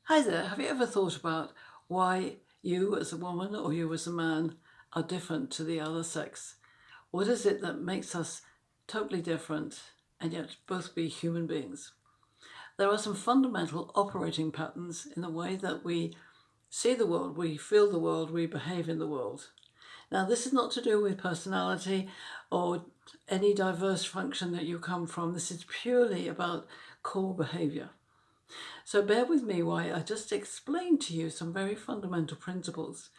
Hi there, have you ever thought about why you as a woman or you as a man are different to the other sex? What is it that makes us totally different and yet both be human beings? There are some fundamental operating patterns in the way that we see the world, we feel the world, we behave in the world. Now, this is not to do with personality or any diverse function that you come from. This is purely about core behavior. So bear with me while I just explain to you some very fundamental principles.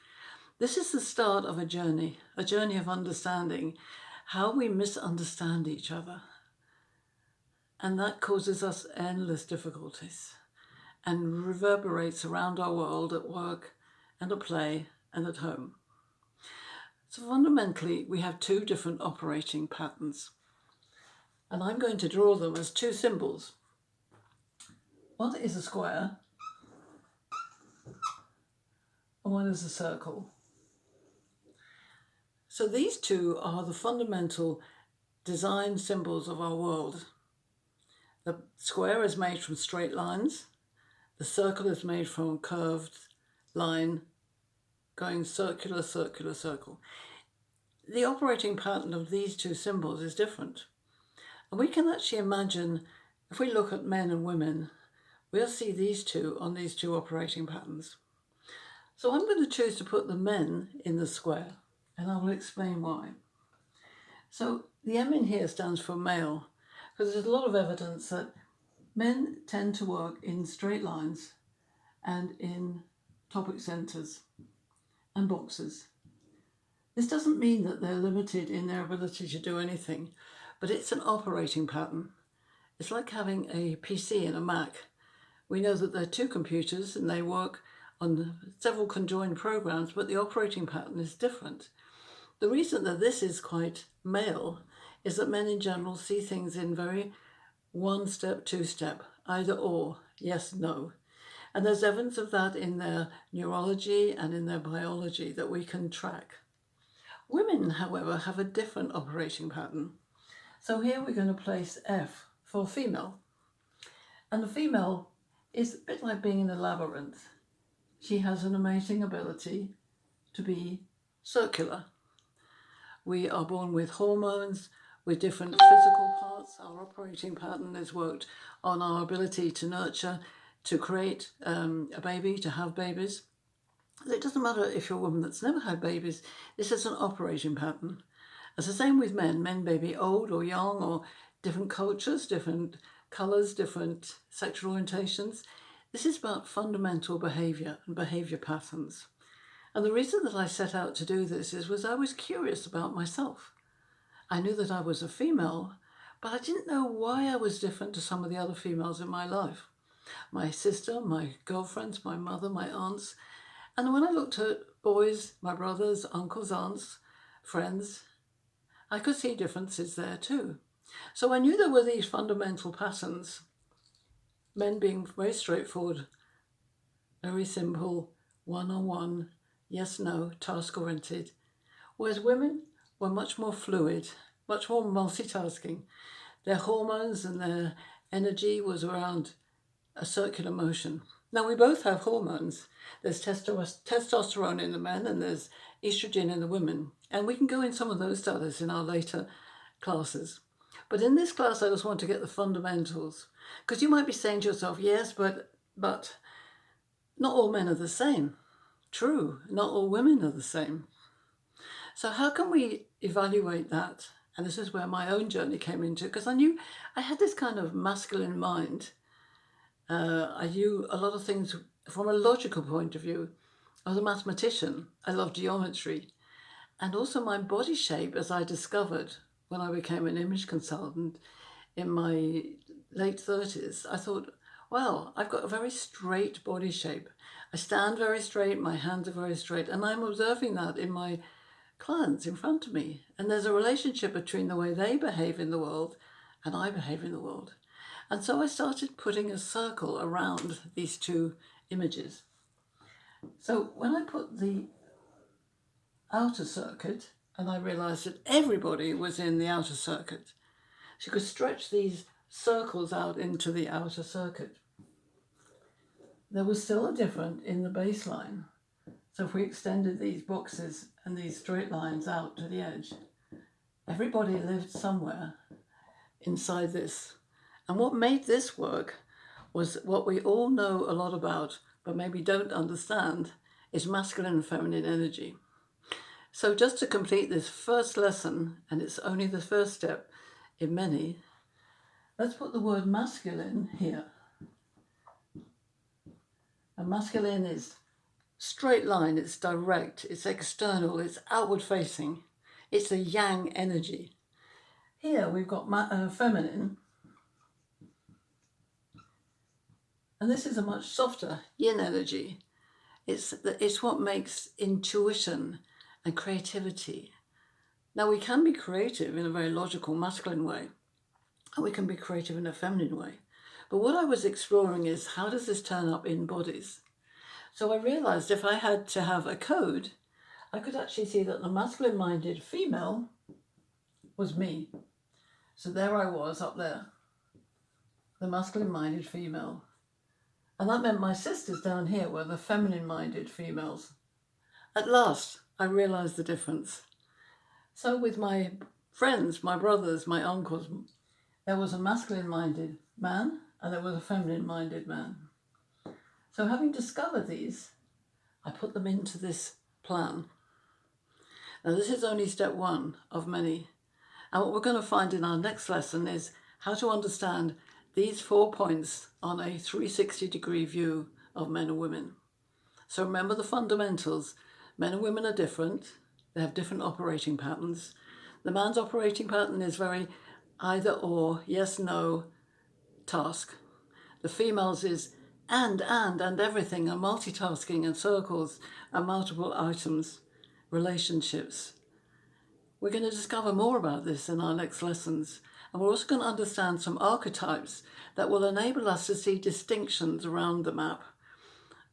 This is the start of a journey of understanding how we misunderstand each other. And that causes us endless difficulties and reverberates around our world at work and at play and at home. So fundamentally, we have two different operating patterns. And I'm going to draw them as two symbols. One is a square and one is a circle. So these two are the fundamental design symbols of our world. The square is made from straight lines. The circle is made from a curved line going circular, circular, circle. The operating pattern of these two symbols is different. And we can actually imagine, if we look at men and women, we'll see these two on these two operating patterns. So I'm going to choose to put the men in the square, and I will explain why. So the M in here stands for male, because there's a lot of evidence that men tend to work in straight lines and in topic centres and boxes. This doesn't mean that they're limited in their ability to do anything, but it's an operating pattern. It's like having a PC and a Mac. We know that they're two computers and they work on several conjoined programs, but the operating pattern is different. The reason that this is quite male is that men in general see things in very one step, two step, either or, yes, no. And there's evidence of that in their neurology and in their biology that we can track. Women, however, have a different operating pattern. So here we're going to place F for female. And the female is a bit like being in a labyrinth. She has an amazing ability to be circular. We are born with hormones, with different physical parts. Our operating pattern is worked on our ability to nurture, to create a baby, to have babies. It doesn't matter if you're a woman that's never had babies, this is an operating pattern. It's the same with men. Men may be old or young or different cultures, different colours, different sexual orientations. This is about fundamental behaviour and behaviour patterns. And the reason that I set out to do this was I was curious about myself. I knew that I was a female, but I didn't know why I was different to some of the other females in my life. My sister, my girlfriends, my mother, my aunts. And when I looked at boys, my brothers, uncles, aunts, friends, I could see differences there too. So I knew there were these fundamental patterns, men being very straightforward, very simple, one-on-one, yes, no, task-oriented, whereas women were much more fluid, much more multitasking. Their hormones and their energy was around a circular motion. Now, we both have hormones. There's testosterone in the men and there's estrogen in the women. And we can go in some of those studies in our later classes. But in this class, I just want to get the fundamentals. Because you might be saying to yourself, yes, but not all men are the same. True, not all women are the same. So how can we evaluate that? And this is where my own journey came into, because I knew I had this kind of masculine mind. I knew a lot of things from a logical point of view. I was a mathematician. I loved geometry. And also my body shape, as I discovered when I became an image consultant in my late 30s, I thought, wow, I've got a very straight body shape. I stand very straight, my hands are very straight, and I'm observing that in my clients in front of me. And there's a relationship between the way they behave in the world and I behave in the world. And so I started putting a circle around these two images. So when I put the outer circuit, and I realized that everybody was in the outer circuit, so you could stretch these circles out into the outer circuit. there was still a difference in the baseline. So if we extended these boxes and these straight lines out to the edge, everybody lived somewhere inside this. And what made this work was what we all know a lot about, but maybe don't understand, is masculine and feminine energy. So just to complete this first lesson, and it's only the first step in many, let's put the word masculine here. And masculine is straight line, it's direct, it's external, it's outward facing, it's a yang energy. Here we've got feminine, and this is a much softer yin energy. It's what makes intuition and creativity. Now we can be creative in a very logical masculine way, and we can be creative in a feminine way. But what I was exploring is, how does this turn up in bodies? So I realized if I had to have a code, I could actually see that the masculine-minded female was me. So there I was up there, the masculine-minded female. And that meant my sisters down here were the feminine-minded females. At last, I realized the difference. So with my friends, my brothers, my uncles, there was a masculine-minded man and there was a feminine-minded man. So having discovered these, I put them into this plan. Now this is only step one of many. And what we're going to find in our next lesson is how to understand these 4 points on a 360-degree view of men and women. So remember the fundamentals. Men and women are different. They have different operating patterns. The man's operating pattern is very either or, yes, no, task. The female's is and everything, and multitasking and circles and multiple items, relationships. We're going to discover more about this in our next lessons. And we're also going to understand some archetypes that will enable us to see distinctions around the map.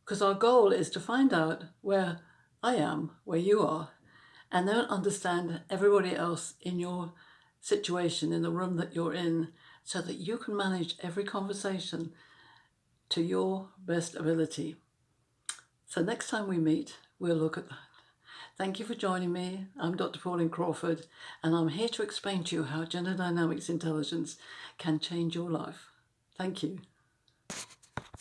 Because our goal is to find out where I am, where you are, and then understand everybody else in your situation, in the room that you're in, so that you can manage every conversation to your best ability. So next time we meet, we'll look at that. Thank you for joining me. I'm Dr. Pauline Crawford, and I'm here to explain to you how gender dynamics intelligence can change your life. Thank you.